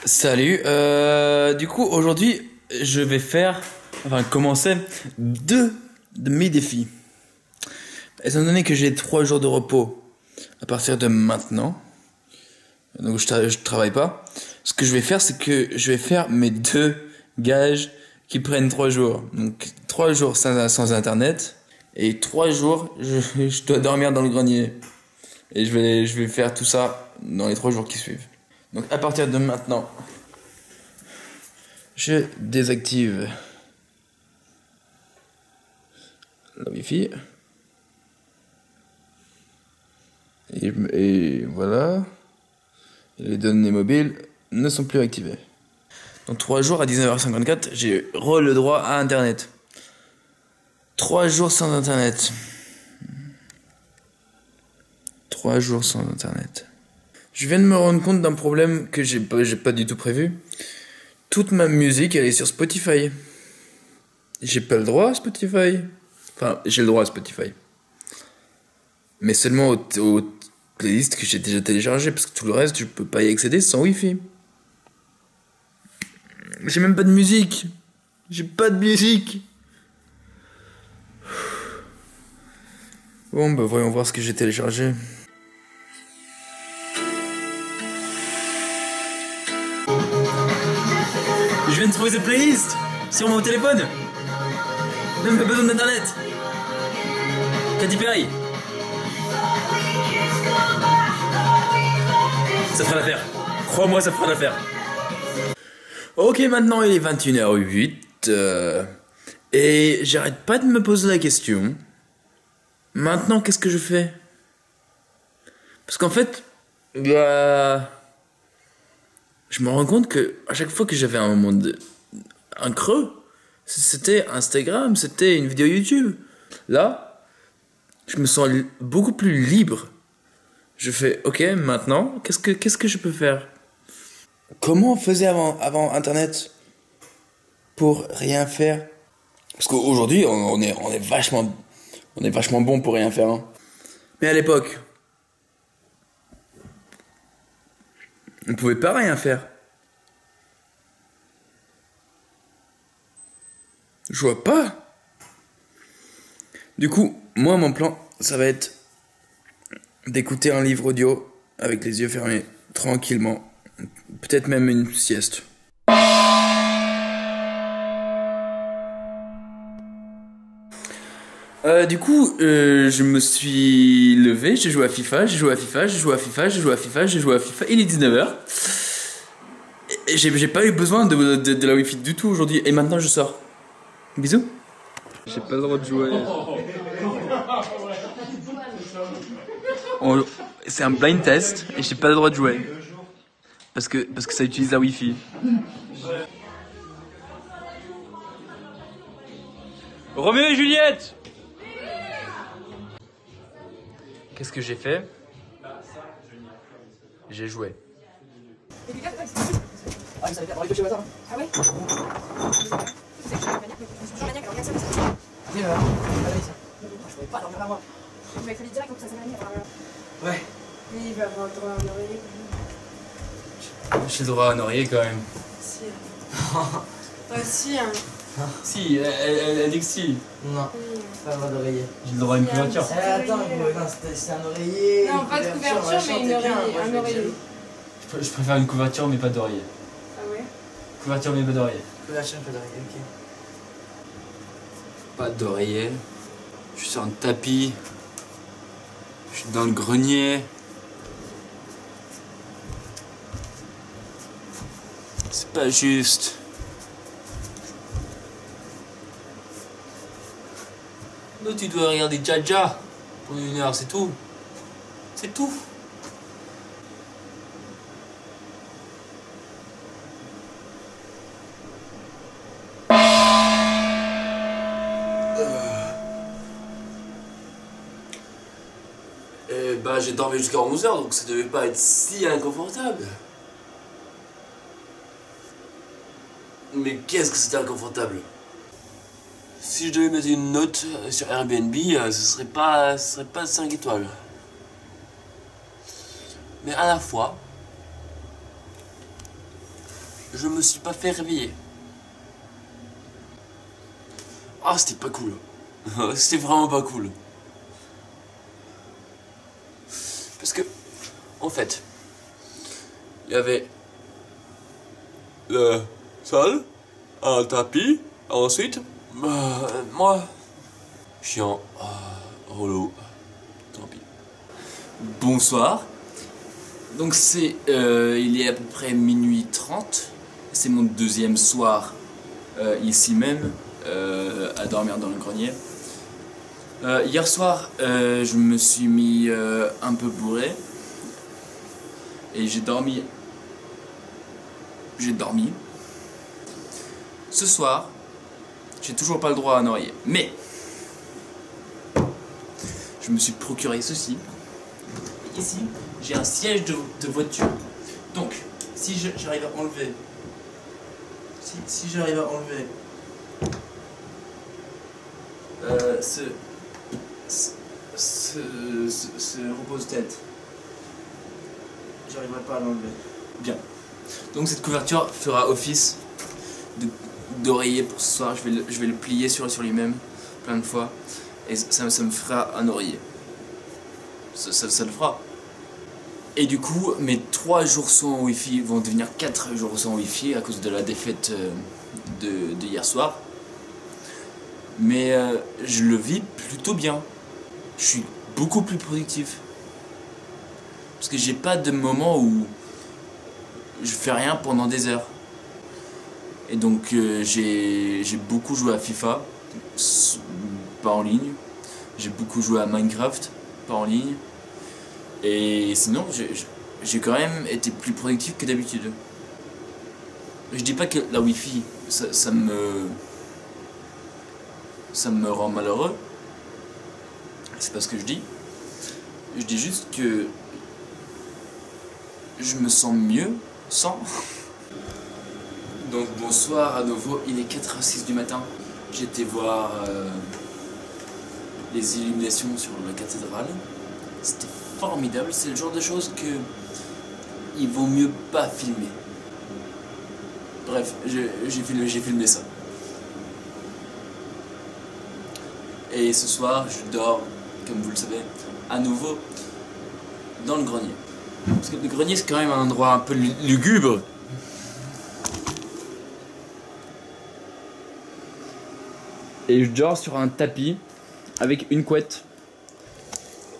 Salut, du coup aujourd'hui je vais commencer deux de mes défis. Étant donné que j'ai 3 jours de repos à partir de maintenant, donc je travaille pas, ce que je vais faire c'est que je vais faire mes deux gages qui prennent 3 jours. Donc 3 jours sans internet et 3 jours je dois dormir dans le grenier. Et je vais faire tout ça dans les 3 jours qui suivent. Donc à partir de maintenant, je désactive la Wi-Fi. Et voilà. Les données mobiles ne sont plus activées. Dans 3 jours à 19h54, j'ai le droit à Internet. 3 jours sans Internet. 3 jours sans Internet. Je viens de me rendre compte d'un problème que j'ai pas du tout prévu. Toute ma musique, elle est sur Spotify. J'ai pas le droit à Spotify. Enfin, j'ai le droit à Spotify. Mais seulement aux playlists que j'ai déjà téléchargées, parce que tout le reste, je peux pas y accéder sans Wi-Fi. J'ai même pas de musique. J'ai pas de musique. Bon, bah voyons voir ce que j'ai téléchargé. Je viens de trouver cette playlist sur mon téléphone. Même pas besoin d'internet. Katy Perry. Ça fera l'affaire. Crois-moi, ça fera l'affaire. Ok, maintenant il est 21h08. Et j'arrête pas de me poser la question. Maintenant, qu'est-ce que je fais? Parce qu'en fait, bah, je me rends compte que à chaque fois que j'avais un creux, c'était Instagram, c'était une vidéo YouTube. Là, je me sens beaucoup plus libre. Je fais, ok, maintenant, qu'est-ce que je peux faire? Comment on faisait avant Internet pour rien faire? Parce qu'aujourd'hui, on est vachement bon pour rien faire. Hein. Mais à l'époque, on pouvait pas rien faire. Je vois pas. Du coup, moi, mon plan, ça va être d'écouter un livre audio avec les yeux fermés, tranquillement. Peut-être même une sieste. Du coup, je me suis levé, j'ai joué à FIFA, j'ai joué à FIFA, j'ai joué à FIFA, j'ai joué à FIFA, j'ai joué à FIFA. Il est 19h. Et j'ai pas eu besoin de la Wi-Fi du tout aujourd'hui. Et maintenant, je sors. Bisous. J'ai pas le droit de jouer. C'est un blind test et j'ai pas le droit de jouer. Parce que ça utilise la Wi-Fi. Roméo et Juliette! Qu'est-ce que j'ai fait? J'ai joué. Ah ouais? Ouais. Oui, il va avoir le droit à un oreiller. J'ai le droit à un oreiller quand même. Si. Toi aussi, hein. Si, elle dit que si. Non, pas le droit d'oreiller. J'ai le droit à une couverture. Attends, c'est un oreiller. Non, pas de couverture, mais une oreiller. Un oreiller. Je préfère une couverture mais pas d'oreiller. Ah ouais? Couverture mais pas d'oreiller. Couverture, pas d'oreiller, ok. Pas d'oreiller. Je suis sur un tapis. Je suis dans le grenier. C'est pas juste. Non, tu dois regarder Jaja pour 1 heure, c'est tout. C'est tout. Bah, j'ai dormi jusqu'à 11h, donc ça devait pas être si inconfortable. Mais qu'est-ce que c'était inconfortable? Si je devais mettre une note sur Airbnb, ce serait pas 5 étoiles. Mais à la fois, je me suis pas fait réveiller. Ah, c'était pas cool. C'était vraiment pas cool. Parce que, en fait, il y avait le sol, un tapis, ensuite, moi, chiant, relou, tant pis. Bonsoir. Donc c'est, il est à peu près minuit 30. C'est mon deuxième soir ici même, à dormir dans le grenier. Hier soir, je me suis mis un peu bourré et j'ai dormi. Ce soir, j'ai toujours pas le droit à un oreiller, mais je me suis procuré ceci. Ici, j'ai un siège de voiture. Donc, si j'arrive à enlever, si j'arrive à enlever ce repose-tête, j'arriverai pas à l'enlever. Bien. Donc cette couverture fera office d'oreiller pour ce soir. Je vais le plier sur lui-même plein de fois et ça me fera un oreiller. Ça le fera. Et du coup, mes 3 jours sans Wi-Fi vont devenir 4 jours sans Wi-Fi à cause de la défaite de hier soir. Mais je le vis plutôt bien. Je suis beaucoup plus productif. Parce que j'ai pas de moment où je fais rien pendant des heures. Et donc j'ai beaucoup joué à FIFA, pas en ligne. J'ai beaucoup joué à Minecraft, pas en ligne. Et sinon, j'ai quand même été plus productif que d'habitude. Je dis pas que la Wi-Fi, ça me rend malheureux. C'est pas ce que je dis. Je dis juste que je me sens mieux sans. Donc bonsoir à nouveau, il est 4h06 du matin. J'étais voir les illuminations sur la cathédrale. C'était formidable, c'est le genre de choses que il vaut mieux pas filmer. Bref, j'ai filmé ça. Et ce soir, je dors, comme vous le savez, à nouveau dans le grenier. Parce que le grenier, c'est quand même un endroit un peu lugubre. Et je dors sur un tapis avec une couette.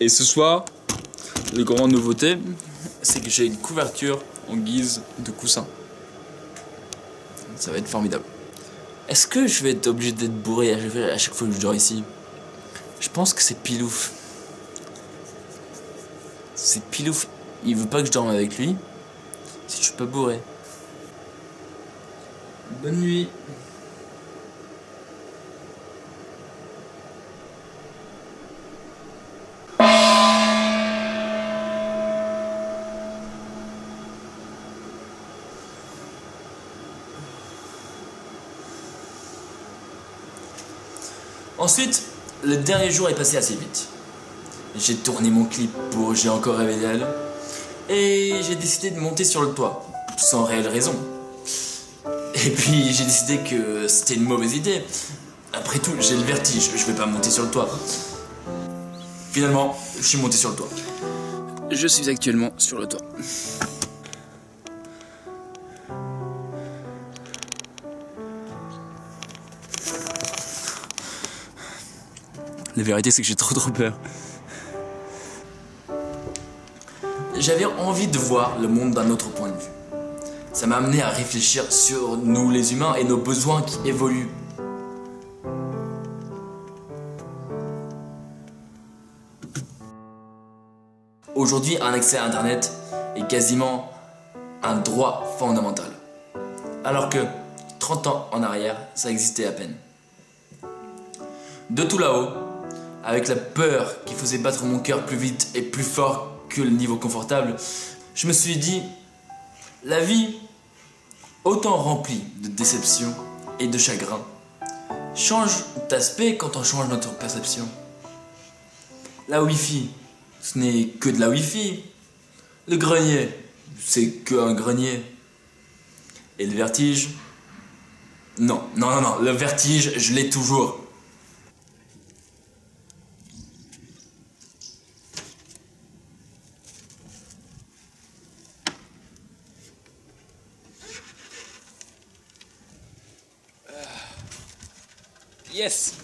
Et ce soir, la grande nouveauté, c'est que j'ai une couverture en guise de coussin. Ça va être formidable. Est-ce que je vais être obligé d'être bourré à chaque fois que je dors ici? Je pense que c'est Pilouf. C'est Pilouf. Il veut pas que je dorme avec lui si je suis pas bourré. Bonne nuit. Ensuite, le dernier jour est passé assez vite. J'ai tourné mon clip pour J'ai encore rêvé d'elle. Et j'ai décidé de monter sur le toit, sans réelle raison. Et puis j'ai décidé que c'était une mauvaise idée. Après tout, j'ai le vertige, je vais pas monter sur le toit. Finalement, je suis monté sur le toit. Je suis actuellement sur le toit. La vérité, c'est que j'ai trop peur. J'avais envie de voir le monde d'un autre point de vue. Ça m'a amené à réfléchir sur nous les humains et nos besoins qui évoluent. Aujourd'hui, un accès à Internet est quasiment un droit fondamental. Alors que 30 ans en arrière, ça existait à peine. De tout là-haut, avec la peur qui faisait battre mon cœur plus vite et plus fort que le niveau confortable, je me suis dit, la vie, autant remplie de déceptions et de chagrins, change d'aspect quand on change notre perception. La Wi-Fi, ce n'est que de la Wi-Fi. Le grenier, c'est qu'un grenier. Et le vertige? Non, non, non, non, le vertige, je l'ai toujours. Yes!